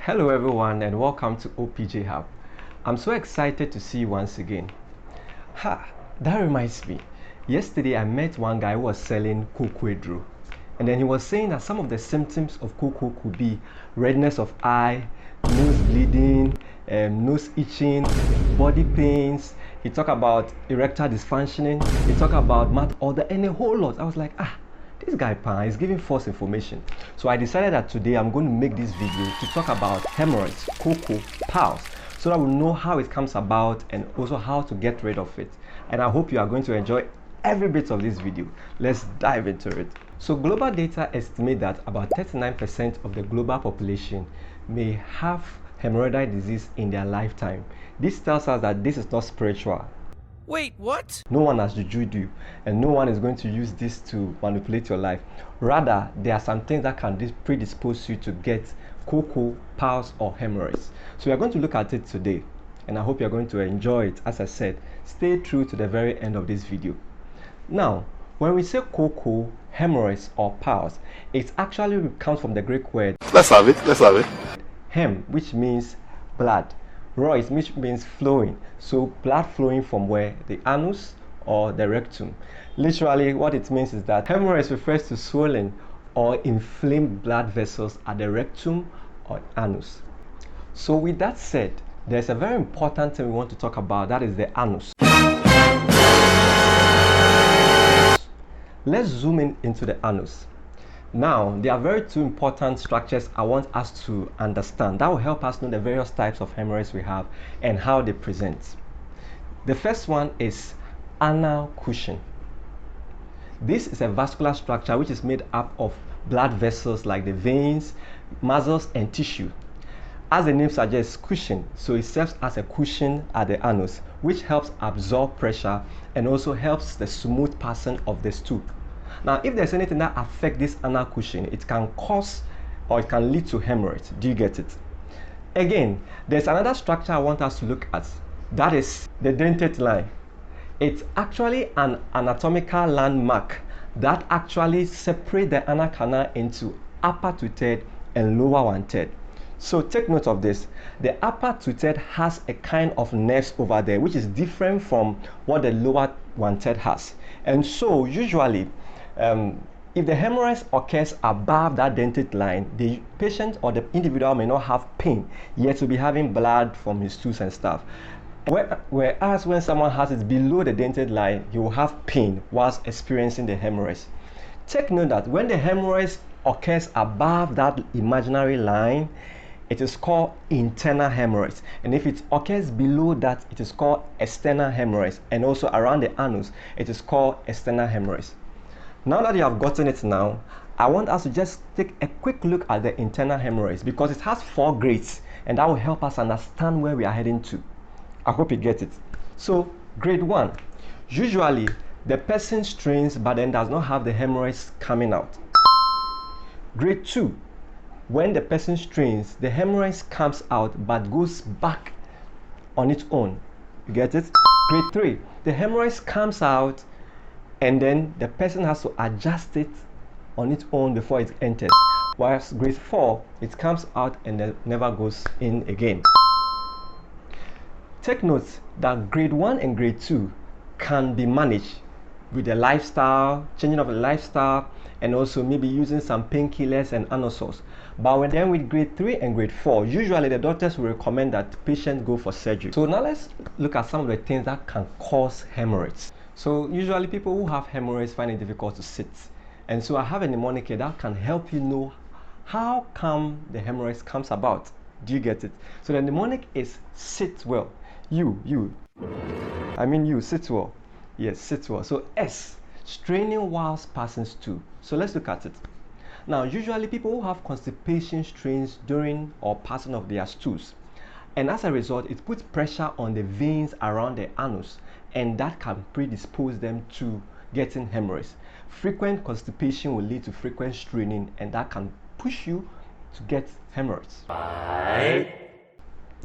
Hello everyone and welcome to OPJ Hub. I'm so excited to see you once again. That reminds me. Yesterday I met one guy who was selling cocoa, and then he was saying that some of the symptoms of cocoa could be redness of eye, nose bleeding, nose itching, body pains. He talked about erectile dysfunction. He talked about mouth odor and a whole lot. I was like, this guy is giving false information. So I decided that today I'm going to make this video to talk about hemorrhoids, cocoa, piles, so that we'll know how it comes about and also how to get rid of it. And I hope you are going to enjoy every bit of this video. Let's dive into it. So global data estimate that about 39% of the global population may have hemorrhoidal disease in their lifetime. This tells us that this is not spiritual. Wait, what? No one has jujuyed you, and no one is going to use this to manipulate your life. Rather, there are some things that can predispose you to get cocoa, piles, or hemorrhoids. So we are going to look at it today, and I hope you're going to enjoy it. As I said, stay true to the very end of this video. Now, when we say cocoa, hemorrhoids, or piles, it actually comes from the Greek word. Let's have it. Hem, which means blood. Rois, which means flowing. So blood flowing from where? The anus or the rectum. Literally what it means is that hemorrhoids refers to swollen or inflamed blood vessels at the rectum or anus. So with that said, there's a very important thing we want to talk about, that is the anus. Let's zoom in into the anus. Now, there are two important structures I want us to understand that will help us know the various types of hemorrhoids we have and how they present. The first one is anal cushion. This is a vascular structure which is made up of blood vessels like the veins, muscles, and tissue. As the name suggests, cushion, so it serves as a cushion at the anus, which helps absorb pressure and also helps the smooth passing of the stool. Now, if there's anything that affects this anal cushion, it can cause or it can lead to hemorrhoids. Do you get it? Again, there's another structure I want us to look at. That is the dentate line. It's actually an anatomical landmark that actually separates the anal canal into upper two-thirds and lower one-third. So take note of this. The upper two-third has a kind of nerves over there, which is different from what the lower one-third has. And so usually, if the hemorrhoids occurs above that dentate line, the patient or the individual may not have pain, yet will be having blood from his stools and stuff. Whereas when someone has it below the dentate line, he will have pain whilst experiencing the hemorrhoids. Take note that when the hemorrhoids occurs above that imaginary line, it is called internal hemorrhoids, and if it occurs below that, it is called external hemorrhoids, and also around the anus, it is called external hemorrhoids. Now that you have gotten it now, I want us to just take a quick look at the internal hemorrhoids because it has 4 grades, and that will help us understand where we are heading to. I hope you get it. So, grade 1, usually the person strains but then does not have the hemorrhoids coming out. Grade 2, when the person strains, the hemorrhoids comes out but goes back on its own. You get it? Grade 3, the hemorrhoids comes out and then the person has to adjust it on its own before it enters. Whilst grade 4, it comes out and then never goes in again. Take note that grade 1 and grade 2 can be managed with a lifestyle, changing of a lifestyle, and also maybe using some painkillers and aerosols. But when then with grade 3 and grade 4, usually the doctors will recommend that patients go for surgery. So now let's look at some of the things that can cause hemorrhoids. So usually people who have hemorrhoids find it difficult to sit. And so I have a mnemonic here that can help you know how come the hemorrhoids comes about. Do you get it? So the mnemonic is sit well. You, sit well. Yes, sit well. So S, straining whilst passing stool. So let's look at it. Now, usually people who have constipation strains during or passing of their stools. And as a result, it puts pressure on the veins around the anus, and that can predispose them to getting hemorrhoids. Frequent constipation will lead to frequent straining, and that can push you to get hemorrhoids.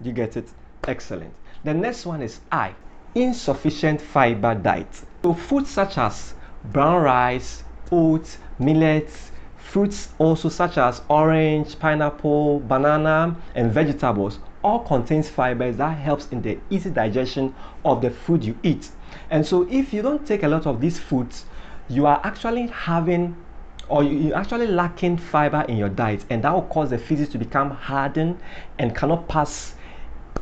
You get it? Excellent. The next one is I, insufficient fiber diet. So foods such as brown rice, oats, millets, Fruits also such as orange, pineapple, banana, and vegetables all contains fibers that helps in the easy digestion of the food you eat. And so if you don't take a lot of these foods, you are actually having or you're actually lacking fiber in your diet, and that will cause the feces to become hardened and cannot pass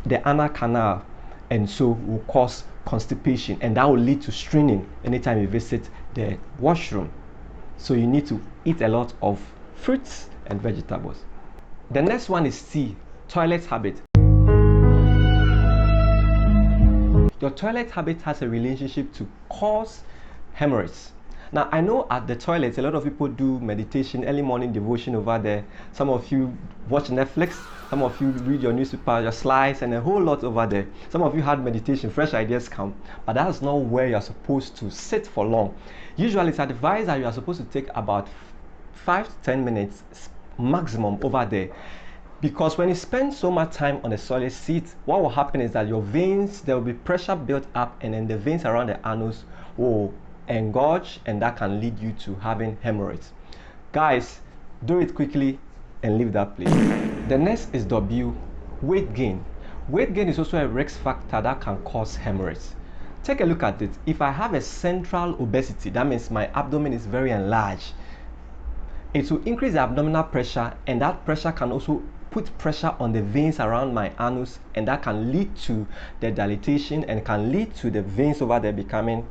the anal canal, and so will cause constipation, and that will lead to straining anytime you visit the washroom. So you need to eat a lot of fruits and vegetables. The next one is C, toilet habit. Your toilet habit has a relationship to cause hemorrhoids. Now, I know at the toilet, a lot of people do meditation, early morning devotion over there. Some of you watch Netflix, some of you read your newspaper, your slides, and a whole lot over there. Some of you had meditation, fresh ideas come, but that's not where you're supposed to sit for long. Usually, it's advised that you are supposed to take about 5 to 10 minutes maximum over there. Because when you spend so much time on a solid seat, what will happen is that your veins, there will be pressure built up, and then the veins around the anus will engorge, and that can lead you to having hemorrhoids. Guys, do it quickly and leave that place. The next is W, weight gain. Weight gain is also a risk factor that can cause hemorrhoids. Take a look at it. If I have a central obesity, that means my abdomen is very enlarged. It will increase the abdominal pressure, and that pressure can also put pressure on the veins around my anus, and that can lead to the dilatation and can lead to the veins over there becoming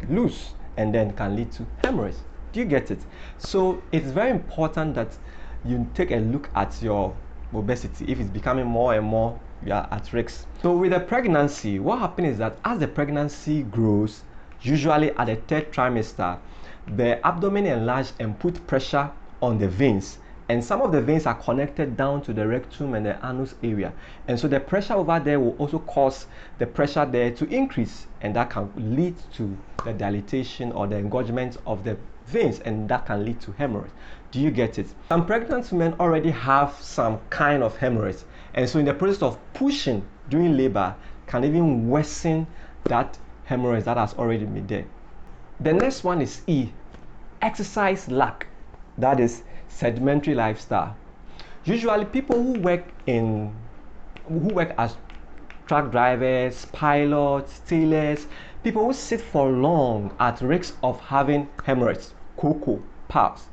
loose, and then can lead to hemorrhoids. Do you get it? So it's very important that you take a look at your obesity. If it's becoming more and more, you are at risk. So with the pregnancy, what happens is that as the pregnancy grows, usually at the 3rd trimester, the abdomen enlarged and put pressure on the veins, and some of the veins are connected down to the rectum and the anus area, and so the pressure over there will also cause the pressure there to increase, and that can lead to the dilatation or the engorgement of the veins, and that can lead to hemorrhoids. Do you get it? Some pregnant women already have some kind of hemorrhoids, and so in the process of pushing during labor can even worsen that hemorrhoids that has already been there. The next one is E, exercise lack. That is sedentary lifestyle. Usually people who work as truck drivers, pilots, tailors, people who sit for long at risk of having hemorrhoids, cocoa, pals.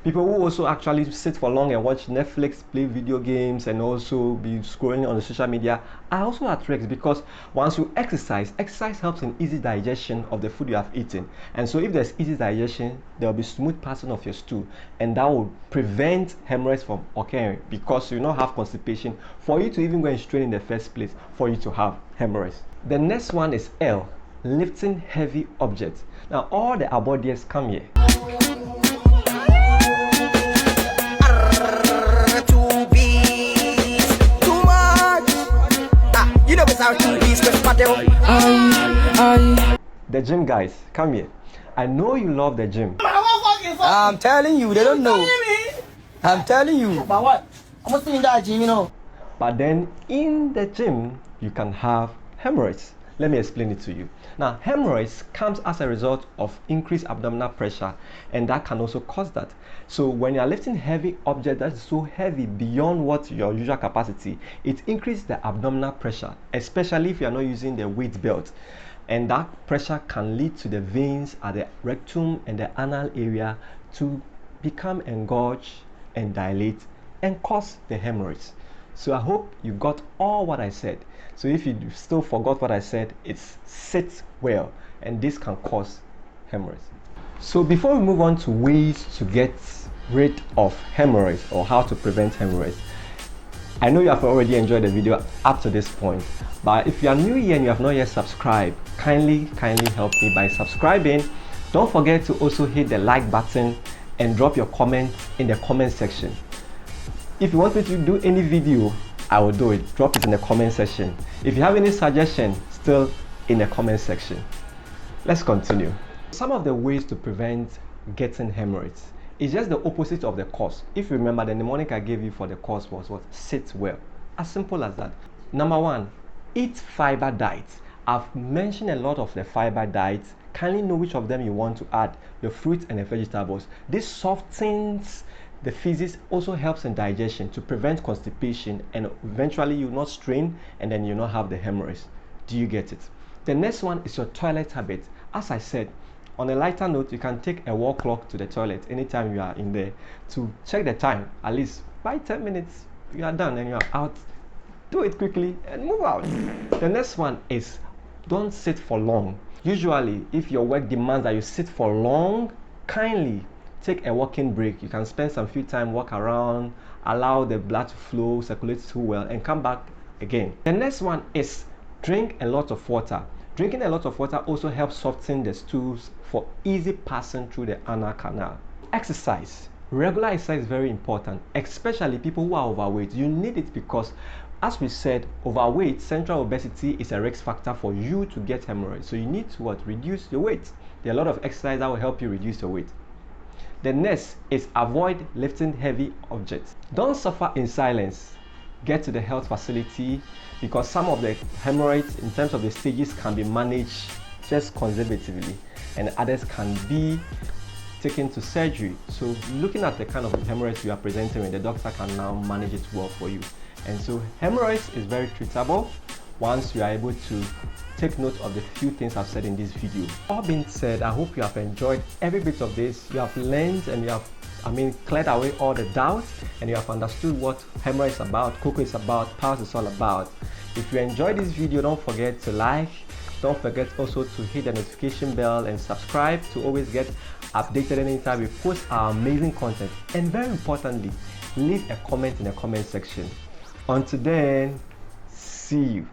People who also actually sit for long and watch Netflix, play video games, and also be scrolling on the social media are also at risk, because once you exercise helps in easy digestion of the food you have eaten. And so if there's easy digestion, there will be smooth passing of your stool, and that will prevent hemorrhoids from occurring, because you don't have constipation for you to even go and strain in the first place for you to have hemorrhoids. The next one is L, lifting heavy objects. Now all the abodias come here. The gym guys, come here. I know you love the gym. I'm telling you, they don't know. I'm telling you. But what? I'm not in that gym, you know. But then in the gym, you can have hemorrhoids. Let me explain it to you. Now, hemorrhoids comes as a result of increased abdominal pressure, and that can also cause that. So when you're lifting heavy object that is so heavy beyond what your usual capacity, it increases the abdominal pressure, especially if you are not using the weight belt. And that pressure can lead to the veins at the rectum and the anal area to become engorged and dilate and cause the hemorrhoids. So I hope you got all what I said. So if you still forgot what I said, it's sit well, and this can cause hemorrhoids. So before we move on to ways to get rid of hemorrhoids or how to prevent hemorrhoids, I know you have already enjoyed the video up to this point, but if you are new here and you have not yet subscribed, kindly help me by subscribing. Don't forget to also hit the like button and drop your comment in the comment section. If you want me to do any video, I will do it. Drop it in the comment section. If you have any suggestion, still in the comment section. Let's continue. Some of the ways to prevent getting hemorrhoids is just the opposite of the cause. If you remember, the mnemonic I gave you for the cause was what? Sit well. As simple as that. Number one, eat fiber diet. I've mentioned a lot of the fiber diets. Kindly know which of them you want to add, the fruits and the vegetables. This softens the feces, also helps in digestion to prevent constipation, and eventually you will not strain and then you will not have the hemorrhoids. Do you get it? The next one is your toilet habit. As I said, on a lighter note, you can take a wall clock to the toilet anytime you are in there to check the time. At least by 10 minutes, you are done and you are out. Do it quickly and move out. The next one is don't sit for long. Usually, if your work demands that you sit for long, kindly take a walking break. You can spend some few time, walk around, allow the blood to flow, circulate too well, and come back again. The next one is drink a lot of water. Drinking a lot of water also helps soften the stools for easy passing through the anal canal. Exercise. Regular exercise is very important, especially people who are overweight. You need it because, as we said, overweight, central obesity is a risk factor for you to get hemorrhoids. So you need to what? Reduce your weight. There are a lot of exercise that will help you reduce your weight. The next is avoid lifting heavy objects. Don't suffer in silence. Get to the health facility because some of the hemorrhoids in terms of the stages can be managed just conservatively and others can be taken to surgery. So looking at the kind of hemorrhoids you are presenting with, the doctor can now manage it well for you. And so hemorrhoids is very treatable once you are able to take note of the few things I've said in this video. All being said, I hope you have enjoyed every bit of this. You have learned and you have cleared away all the doubts and you have understood what hemorrhoid is about, cocoa is about, PALS is all about. If you enjoyed this video, don't forget to like, don't forget also to hit the notification bell and subscribe to always get updated anytime we post our amazing content. And very importantly, leave a comment in the comment section. Until then, see you.